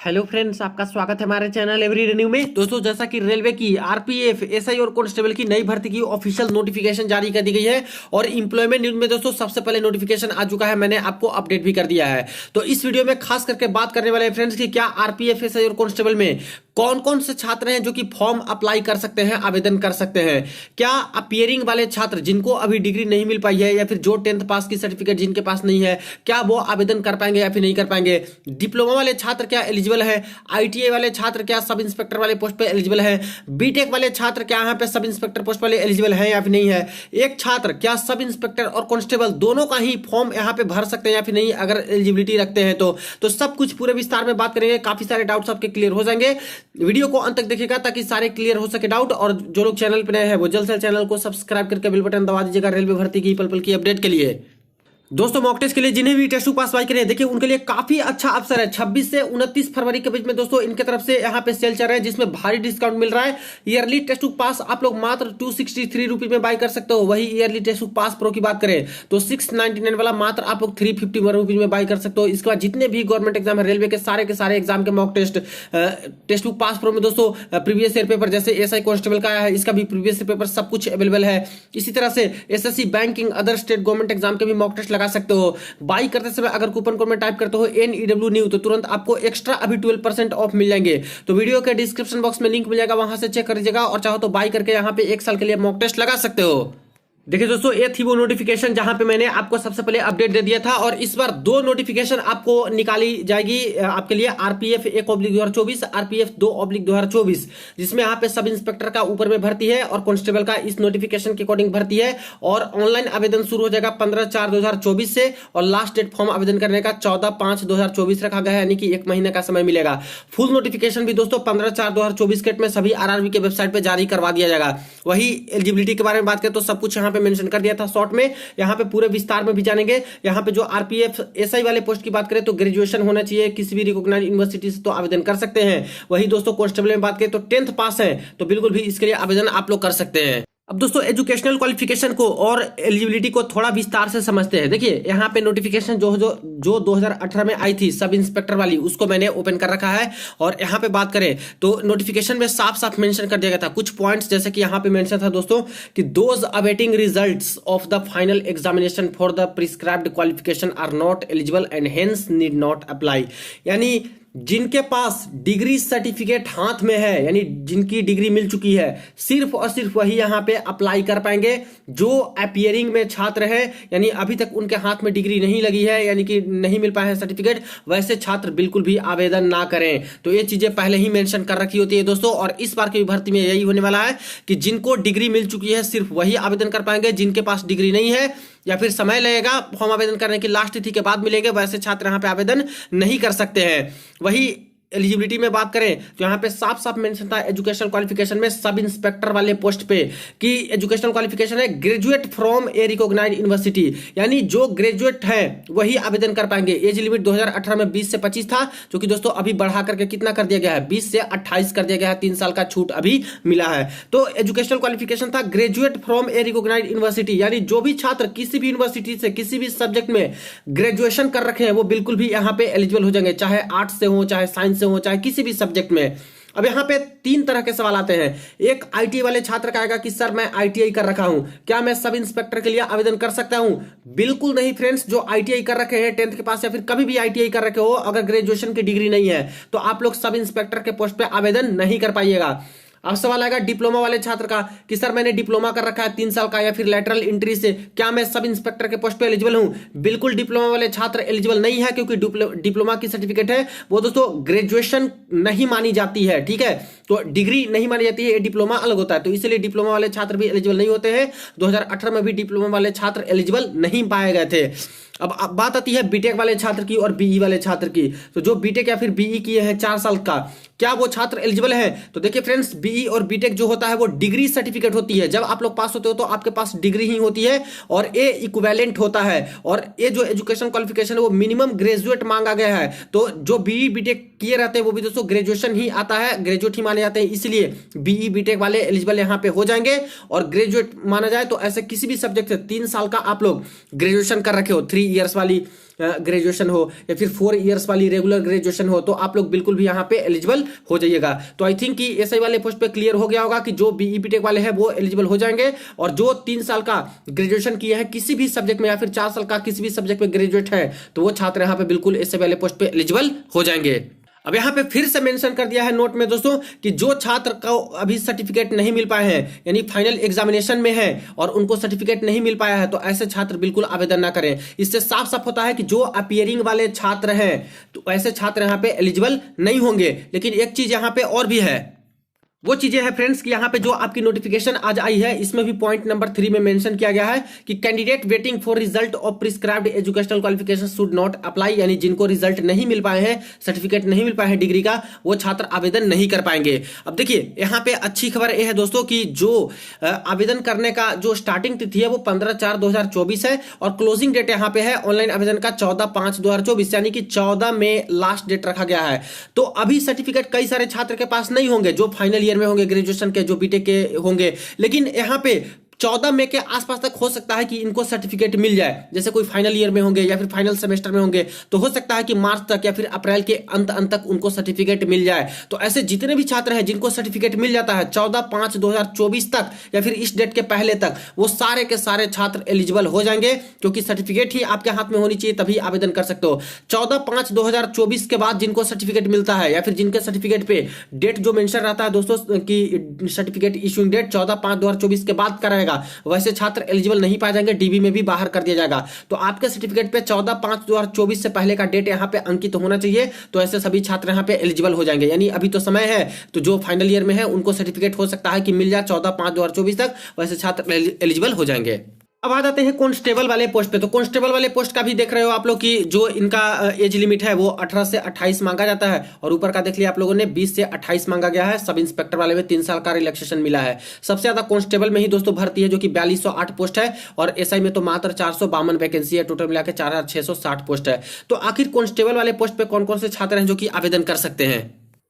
Hello friends, आपका स्वागत है हमारे चैनल एवरी रिन्यू में। दोस्तों, जैसा कि रेलवे की आरपीएफ, एसआई और कांस्टेबल की नई भर्ती की ऑफिशियल नोटिफिकेशन जारी कर दी गई है और इंप्लॉयमेंट न्यूज में दोस्तों सबसे पहले नोटिफिकेशन आ चुका है। मैंने आपको अपडेट भी कर दिया है। तो इस वीडियो में खास करके बात करने वाले फ्रेंड्स की क्या आरपीएफ, एसआई और कांस्टेबल में कौन कौन से छात्र हैं जो कि फॉर्म अप्लाई कर सकते हैं, आवेदन कर सकते हैं। क्या अपियरिंग वाले छात्र जिनको अभी डिग्री नहीं मिल पाई है या फिर जो 10th पास की सर्टिफिकेट जिनके पास नहीं है, क्या वो आवेदन कर पाएंगे या फिर नहीं कर पाएंगे। डिप्लोमा वाले छात्र क्या एलिजिबल है, आईटीआई वाले छात्र क्या सब इंस्पेक्टर वाले पोस्ट पे एलिजिबल है, बीटेक वाले छात्र क्या यहाँ पे सब इंस्पेक्टर पोस्ट वाले एलिजिबल है या फिर नहीं है। एक छात्र क्या सब इंस्पेक्टर और कांस्टेबल दोनों का ही फॉर्म यहाँ पे भर सकते हैं या फिर नहीं, अगर एलिजिबिलिटी रखते हैं तो सब कुछ पूरे विस्तार में बात करेंगे। काफी सारे डाउट्स आपके क्लियर हो जाएंगे। वीडियो को अंत तक देखिएगा ताकि सारे क्लियर हो सके डाउट। और जो लोग चैनल पे नए हैं वो जल्द से चैनल को सब्सक्राइब करके बेल बटन दबा दीजिएगा रेलवे भर्ती की पल पल की अपडेट के लिए। दोस्तों, मॉक टेस्ट के लिए जिन्हें भी टेस्ट पास बाई करें, देखिए उनके लिए काफी अच्छा अवसर है। 26 से 29 फरवरी के बीच में दोस्तों इनके तरफ से यहाँ पे सेल चल रहा है जिसमें भारी डिस्काउंट मिल रहा है। ईयरली टेस्ट पास आप लोग मात्र 263 रुपीज में बाई कर सकते हो। वही ईयरली टेस्ट पास प्रो की बात करें तो 699 वाला मात्र आप लोग 351 रुपीज में बाई कर सकते हो। इसके बाद जितने भी गवर्नमेंट एग्जाम है रेलवे के सारे एग्जाम के mock test book pass pro में दोस्तों प्रीवियस ईयर पेपर जैसे एसआई कांस्टेबल का है, इसका भी प्रीवियस ईयर पेपर सब कुछ अवेलेबल है। इसी तरह से SSC, banking, other state government exam के भी मॉक टेस्ट लगा सकते हो। बाई करते समय अगर कूपन कोड में टाइप करते हो NEW न्यू तो तुरंत आपको एक्स्ट्रा अभी 12% ऑफ मिल जाएंगे। तो वीडियो के डिस्क्रिप्शन बॉक्स में लिंक मिल जाएगा, वहां से चेक कर लीजिएगा और चाहो तो बाई करके यहाँ पे 1 साल के लिए मॉक टेस्ट लगा सकते हो। देखिए दोस्तों, ये थी वो नोटिफिकेशन जहां पे मैंने आपको सबसे पहले अपडेट दे दिया था और इस बार 2 नोटिफिकेशन आपको निकाली जाएगी आपके लिए। आरपीएफ 1/2024, आरपीएफ 2/2024, जिसमें यहाँ पे सब इंस्पेक्टर का ऊपर में भर्ती है और कांस्टेबल का इस नोटिफिकेशन के अकॉर्डिंग भर्ती है। और ऑनलाइन आवेदन शुरू हो जाएगा 15/4/2024 से और लास्ट डेट फॉर्म आवेदन करने का 14/5/2024 रखा गया है, यानी कि 1 महीने का समय मिलेगा। फुल नोटिफिकेशन भी दोस्तों 15/4/2024 के में सभी आरआरबी के वेबसाइट पर जारी करवा दिया जाएगा। वही एलिजिबिलिटी के बारे में बात करें तो सब कुछ यहाँ पे मेंशन कर दिया था शॉर्ट में, यहाँ पे पूरे विस्तार में भी जानेंगे। यहाँ पे जो आरपीएफ, एसआई वाले पोस्ट की बात करें तो ग्रेजुएशन होना चाहिए, किसी भी रिकॉग्नाइज्ड यूनिवर्सिटी से तो आवेदन कर सकते हैं। वही दोस्तों कांस्टेबल में बात करें तो 10th पास है तो बिल्कुल भी इसके लिए आवेदन आप लोग कर सकते हैं। अब दोस्तों एजुकेशनल क्वालिफिकेशन को और एलिजिबिलिटी को थोड़ा विस्तार से समझते हैं। देखिए यहाँ पे नोटिफिकेशन जो 2018 में आई थी सब इंस्पेक्टर वाली, उसको मैंने ओपन कर रखा है और यहाँ पे बात करें तो नोटिफिकेशन में साफ साफ मेंशन कर दिया गया था कुछ पॉइंट्स, जैसे कि यहाँ पे मेंशन था दोस्तों कि those awaiting results of the final examination for the prescribed qualification are not eligible and hence need not apply. यानी जिनके पास डिग्री सर्टिफिकेट हाथ में है, यानी जिनकी डिग्री मिल चुकी है, सिर्फ और सिर्फ वही यहां पे अप्लाई कर पाएंगे। जो अपियरिंग में छात्र है, यानी अभी तक उनके हाथ में डिग्री नहीं लगी है, यानी कि नहीं मिल पाया है सर्टिफिकेट, वैसे छात्र बिल्कुल भी आवेदन ना करें। तो ये चीजें पहले ही मेंशन कर रखी होती है दोस्तों। और इस बार की भर्ती में यही होने वाला है कि जिनको डिग्री मिल चुकी है सिर्फ वही आवेदन कर पाएंगे। जिनके पास डिग्री नहीं है या फिर समय लगेगा फॉर्म आवेदन करने की, लास्ट तिथि के बाद मिलेंगे, वैसे छात्र यहाँ पे आवेदन नहीं कर सकते हैं। वही एलिजिबिलिटी में बात करें तो यहाँ पे साफ साफ मेंशन था एजुकेशनल क्वालिफिकेशन में सब इंस्पेक्टर वाले पोस्ट पे कि एजुकेशनल क्वालिफिकेशन है graduate from a recognised university, यानी जो ग्रेजुएट है वही आवेदन कर पाएंगे। एज लिमिट 2018 में 20 से 25 था, जो कि दोस्तों अभी बढ़ा करके कितना कर दिया गया है, 20 से 28 कर दिया गया है। 3 साल का छूट अभी मिला है। तो एजुकेशनल क्वालिफिकेशन था graduate from a recognised university, यानी जो भी छात्र किसी भी यूनिवर्सिटी से किसी भी सब्जेक्ट में ग्रेजुएशन कर रखे हैं वो बिल्कुल भी यहाँ पे एलिजिबल हो जाएंगे, चाहे आर्ट्स से हो, चाहे साइंस हो, चाहे किसी भी सब्जेक्ट में। अब यहाँ पे 3 तरह के सवाल आते हैं। एक आईटीआई वाले छात्र का आएगा कि सर मैं आईटीआई कर रखा हूं, क्या मैं सब इंस्पेक्टर के लिए आवेदन कर सकता हूं? बिल्कुल नहीं फ्रेंड्स। जो आईटीआई कर रखे हैं 10th के पास या फिर कभी भी आईटीआई कर रखे हो, अगर ग्रेजुएशन की डिग्री नहीं है तो आप लोग सब इंस्पेक्टर के पोस्ट पे आवेदन नहीं कर पाइएगा। अब सवाल आएगा डिप्लोमा वाले छात्र का कि सर मैंने डिप्लोमा कर रखा है 3 साल का या फिर लेटरल एंट्री से, क्या मैं सब इंस्पेक्टर के पोस्ट पे एलिजिबल हूं? बिल्कुल डिप्लोमा वाले छात्र एलिजिबल नहीं है, क्योंकि डिप्लोमा की सर्टिफिकेट है वो दोस्तों ग्रेजुएशन नहीं मानी जाती है। ठीक है, तो डिग्री नहीं मानी जाती है, डिप्लोमा अलग होता है, तो इसलिए डिप्लोमा वाले छात्र भी एलिजिबल नहीं होते हैं। 2018 में भी डिप्लोमा वाले छात्र एलिजिबल नहीं पाए गए थे। अब बात आती है बीटेक वाले छात्र की और बीई वाले छात्र की। तो जो बीटेक या फिर बीई किए हैं 4 साल का, क्या वो छात्र एलिजिबल है? तो देखिए फ्रेंड्स, बीई और बीटेक जो होता है वो डिग्री सर्टिफिकेट होती है। जब आप लोग पास होते हो तो आपके पास डिग्री ही होती है और ए इक्विवेलेंट होता है। और ये जो एजुकेशन क्वालिफिकेशन है वो मिनिमम ग्रेजुएट मांगा गया है। तो जो बीई बीटेक किए रहते हैं वो भी दोस्तों ग्रेजुएशन ही आता है, ग्रेजुएट ही माने जाते हैं, इसलिए बीई बीटेक वाले एलिजिबल यहाँ पे हो जाएंगे। और ग्रेजुएट माना जाए तो ऐसे किसी भी सब्जेक्ट से 3 साल का आप लोग ग्रेजुएशन कर रखे हो, 3 इयर्स वाली ग्रेजुएशन हो या फिर 4 इयर्स वाली रेगुलर ग्रेजुएशन हो, तो आप लोग बिल्कुल भी यहाँ पे एलिजिबल हो जाइएगा। तो आई थिंक कि एसआई वाले पोस्ट पे क्लियर हो गया होगा कि जो बीई बीटेक वाले हैं वो एलिजिबल हो जाएंगे, और जो 3 साल का ग्रेजुएशन किए हैं किसी भी सब्जेक्ट में या फिर 4 साल का किसी भी सब्जेक्ट में ग्रेजुएट है तो वो छात्र यहाँ पे बिल्कुल एसआई वाले पोस्ट पे एलिजिबल हो जाएंगे। अब यहाँ पे फिर से मेंशन कर दिया है नोट में दोस्तों कि जो छात्र को अभी सर्टिफिकेट नहीं मिल पाए हैं, यानी फाइनल एग्जामिनेशन में है और उनको सर्टिफिकेट नहीं मिल पाया है, तो ऐसे छात्र बिल्कुल आवेदन ना करें। इससे साफ साफ होता है कि जो अपीयरिंग वाले छात्र हैं तो ऐसे छात्र यहाँ पे एलिजिबल नहीं होंगे। लेकिन एक चीज यहाँ पे और भी है, वो चीजें हैं फ्रेंड्स कि यहाँ पे जो आपकी नोटिफिकेशन आज आई है इसमें भी पॉइंट नंबर 3 में मेंशन किया गया है कि candidate waiting for result of prescribed educational qualification should not apply, यानी जिनको रिजल्ट नहीं मिल पाए हैं, सर्टिफिकेट नहीं मिल पाए हैं डिग्री का, वो छात्र आवेदन नहीं कर पाएंगे। अब देखिए यहाँ पे अच्छी खबर यह है दोस्तों कि जो आवेदन करने का जो स्टार्टिंग तिथि है वो 15/4/2024 है और क्लोजिंग डेट यहाँ पे है ऑनलाइन आवेदन का 14/5/2024, यानी कि 14 में लास्ट डेट रखा गया है। तो अभी सर्टिफिकेट कई सारे छात्र के पास नहीं होंगे जो फाइनल में होंगे, ग्रेजुएशन के, जो बीटेक के होंगे, लेकिन यहां पे 14 मई के आसपास तक हो सकता है कि इनको सर्टिफिकेट मिल जाए। जैसे कोई फाइनल ईयर में होंगे या फिर फाइनल सेमेस्टर में होंगे तो हो सकता है कि मार्च तक या फिर अप्रैल के अंत तक उनको सर्टिफिकेट मिल जाए। तो ऐसे जितने भी छात्र हैं जिनको सर्टिफिकेट मिल जाता है 14/5/2024 तक या फिर इस डेट के पहले तक, वो सारे के सारे छात्र एलिजिबल हो जाएंगे, क्योंकि सर्टिफिकेट ही आपके हाथ में होनी चाहिए तभी आवेदन कर सकते हो। 14/5/2024 के बाद जिनको सर्टिफिकेट मिलता है या फिर जिनके सर्टिफिकेट पे डेट जो मेंशन रहता है दोस्तों कि सर्टिफिकेट इशूइंग डेट 14/5/2024 के बाद का रहेगा, वैसे छात्र एलिजिबल नहीं पाए जाएंगे, डीबी में भी बाहर कर दिया जाएगा। तो आपके सर्टिफिकेट पे 14/5/2024 से पहले का डेट यहाँ पे अंकित होना चाहिए, तो ऐसे सभी छात्र यहाँ पे एलिजिबल हो जाएंगे। यानी अभी तो समय है, तो जो फाइनल ईयर में है उनको सर्टिफिकेट हो सकता है कि मिल जाए 14/5/2024 तक, वैसे छात्र एलिजिबल हो जाएंगे। अब आ जाते हैं कांस्टेबल वाले पोस्ट पे। तो कांस्टेबल वाले पोस्ट का भी देख रहे हो आप लोग कि जो इनका एज लिमिट है वो 18 से 28 मांगा जाता है, और ऊपर का देख लिया आप लोगों ने 20 से 28 मांगा गया है। सब इंस्पेक्टर वाले में 3 साल का रिलैक्सेशन मिला है। सबसे ज्यादा कांस्टेबल में ही दोस्तों भर्ती है जो कि 4208 पोस्ट है, और एसआई में तो मात्र 452 वैकेंसी है, टोटल मिला के 4660 पोस्ट है। तो आखिर कांस्टेबल वाले पोस्ट पे कौन कौन से छात्र हैं जो कि आवेदन कर सकते हैं?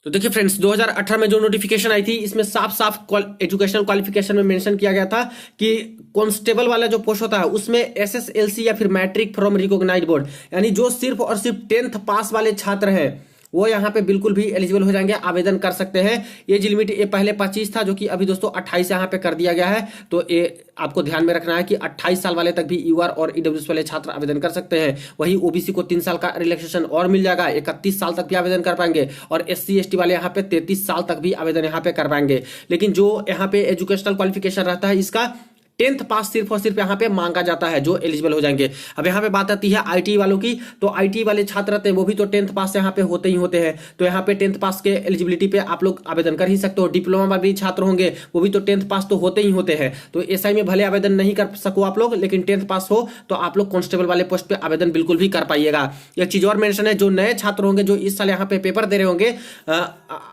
तो देखिए फ्रेंड्स, 2018 में जो नोटिफिकेशन आई थी इसमें साफ साफ एजुकेशनल क्वालिफिकेशन में मेंशन किया गया था कि कांस्टेबल वाला जो पोस्ट होता है उसमें एसएसएलसी या फिर मैट्रिक फ्रॉम रिकॉग्नाइज्ड बोर्ड, यानी जो सिर्फ और सिर्फ 10th पास वाले छात्र हैं वो यहाँ पे बिल्कुल भी एलिजिबल हो जाएंगे, आवेदन कर सकते हैं। एज लिमिट ये पहले 25 था जो कि अभी दोस्तों 28 यहाँ पे कर दिया गया है। तो ये आपको ध्यान में रखना है कि 28 साल वाले तक भी यूआर और ईडब्ल्यूएस वाले छात्र आवेदन कर सकते हैं। वही ओबीसी को 3 साल का रिलैक्सेशन और मिल जाएगा, 31 साल तक भी आवेदन कर पाएंगे, और एससी एसटी वाले यहाँ पे 33 साल तक भी आवेदन यहाँ पे कर पाएंगे। लेकिन जो यहाँ पे एजुकेशनल क्वालिफिकेशन रहता है इसका 10th पास सिर्फ और सिर्फ यहाँ पे मांगा जाता है, जो एलिजिबल हो जाएंगे। अब यहाँ पे बात आती है आईटी वालों की, तो आईटी वाले छात्र रहते हैं वो भी तो 10th पास यहाँ पे होते ही होते हैं। तो यहाँ पे 10th पास के एलिजिबिलिटी पे आप लोग आवेदन कर ही सकते हो। डिप्लोमा वाले भी छात्र होंगे वो भी तो 10th पास तो होते ही होते हैं। तो एसआई में भले आवेदन नहीं कर सको आप लोग, लेकिन 10th पास हो तो आप लोग कांस्टेबल वाले पोस्ट पे आवेदन बिल्कुल भी कर पाइएगा। एक चीज और मेंशन है, जो नए छात्र होंगे जो इस साल यहाँ पे पेपर दे रहे होंगे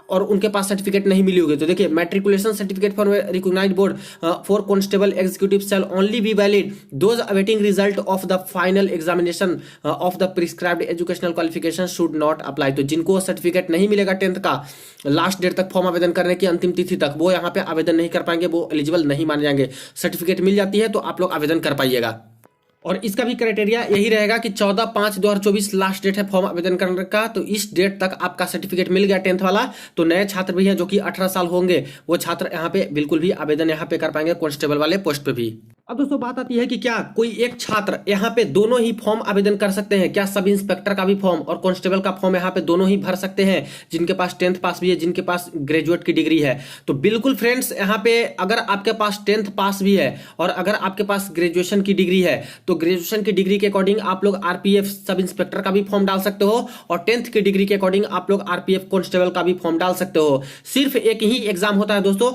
और उनके पास सर्टिफिकेट नहीं मिली होगी, तो देखिए matriculation certificate for recognised board for constable executive shall only be valid those awaiting result of the final examination of the prescribed educational qualification should not apply। तो जिनको सर्टिफिकेट नहीं मिलेगा 10th का लास्ट डेट तक form आवेदन करने की अंतिम तिथि तक, वो यहाँ पे आवेदन नहीं कर पाएंगे, वो एलिजिबल नहीं माने जाएंगे। सर्टिफिकेट मिल जाती है तो आप लोग आवेदन कर पाइएगा। और इसका भी क्राइटेरिया यही रहेगा कि 14/5/2024 लास्ट डेट है फॉर्म आवेदन करने का, तो इस डेट तक आपका सर्टिफिकेट मिल गया 10th वाला, तो नए छात्र भी हैं जो कि 18 साल होंगे वो छात्र यहाँ पे बिल्कुल भी आवेदन यहाँ पे कर पाएंगे कांस्टेबल वाले पोस्ट पे भी। अब दोस्तों बात आती है कि क्या कोई एक छात्र यहाँ पे दोनों ही फॉर्म आवेदन कर सकते हैं? क्या सब इंस्पेक्टर का भी फॉर्म और कांस्टेबल का फॉर्म यहाँ पे दोनों ही भर सकते हैं, जिनके पास 10th पास भी है, जिनके पास ग्रेजुएट की डिग्री है? तो बिल्कुल फ्रेंड्स, यहाँ पे अगर आपके पास 10th पास भी है और अगर आपके पास ग्रेजुएशन की डिग्री है तो ग्रेजुएशन की डिग्री के अकॉर्डिंग आप लोग आरपीएफ सब इंस्पेक्टर का भी फॉर्म डाल सकते हो, और 10th की डिग्री के अकॉर्डिंग आप लोग आरपीएफ कांस्टेबल का भी फॉर्म डाल सकते हो। सिर्फ एक ही एग्जाम होता है दोस्तों,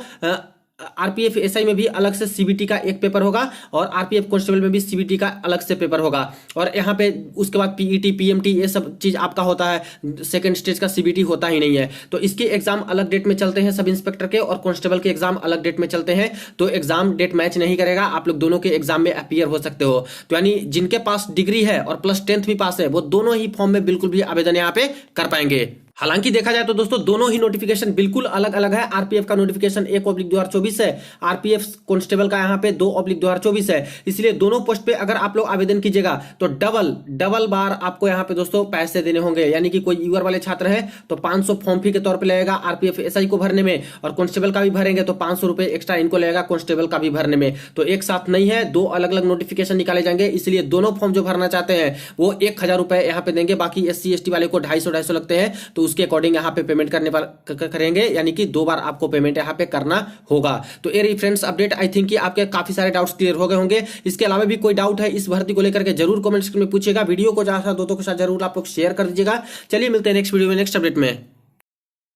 आरपीएफ एसआई में भी अलग से सीबीटी का एक पेपर होगा और आरपीएफ कांस्टेबल में भी सीबीटी का अलग से पेपर होगा। और यहाँ पे उसके बाद पीईटी पीएमटी ये सब चीज आपका होता है, सेकंड स्टेज का सीबीटी होता ही नहीं है। तो इसके एग्जाम अलग डेट में चलते हैं सब इंस्पेक्टर के, और कांस्टेबल के एग्जाम अलग डेट में चलते हैं। तो एग्जाम डेट मैच नहीं करेगा, आप लोग दोनों के एग्जाम में अपीयर हो सकते हो। तो यानी जिनके पास डिग्री है और प्लस 10th भी पास है वो दोनों ही फॉर्म में बिल्कुल भी आवेदन यहाँ पे कर पाएंगे। हालांकि देखा जाए तो दोस्तों दोनों ही नोटिफिकेशन बिल्कुल अलग अलग है। आरपीएफ का नोटिफिकेशन 1/2024 है, आरपीएफ कांस्टेबल का यहाँ पे 2/2024 है। इसलिए दोनों पोस्ट पे अगर आप लोग आवेदन कीजिएगा तो डबल बार आपको यहाँ पे दोस्तों पैसे देने होंगे। यानी कि कोई यूआर वाले छात्र है तो 500 फॉर्म फी के तौर पर लगेगा आरपीएफ एसआई को भरने में, और कांस्टेबल का भी भरेंगे तो 500 रुपए एक्स्ट्रा इनको लगेगा कांस्टेबल का भी भरने में। तो एक साथ नहीं है, दो अलग अलग नोटिफिकेशन निकाले जाएंगे। इसलिए दोनों फॉर्म जो भरना चाहते हैं वो 1000 रुपए यहाँ पे देंगे। बाकी SC ST वाले को 250 लगते हैं, तो उसके अकॉर्डिंग यहाँ पे पेमेंट करने पर करेंगे, यानी कि 2 बार आपको पेमेंट यहाँ पे करना होगा। तो ये रही फ्रेंड्स अपडेट। आई थिंक कि आपके काफी सारे डाउट्स क्लियर हो गए होंगे। इसके अलावा भी कोई डाउट है इस भर्ती को लेकर के जरूर कमेंट सेक्शन में पूछिएगा। वीडियो को ज्यादा दोस्तों के साथ जरूर आप लोग शेयर कर दीजिएगा। चलिए मिलते हैं नेक्स्ट वीडियो में नेक्स्ट अपडेट में।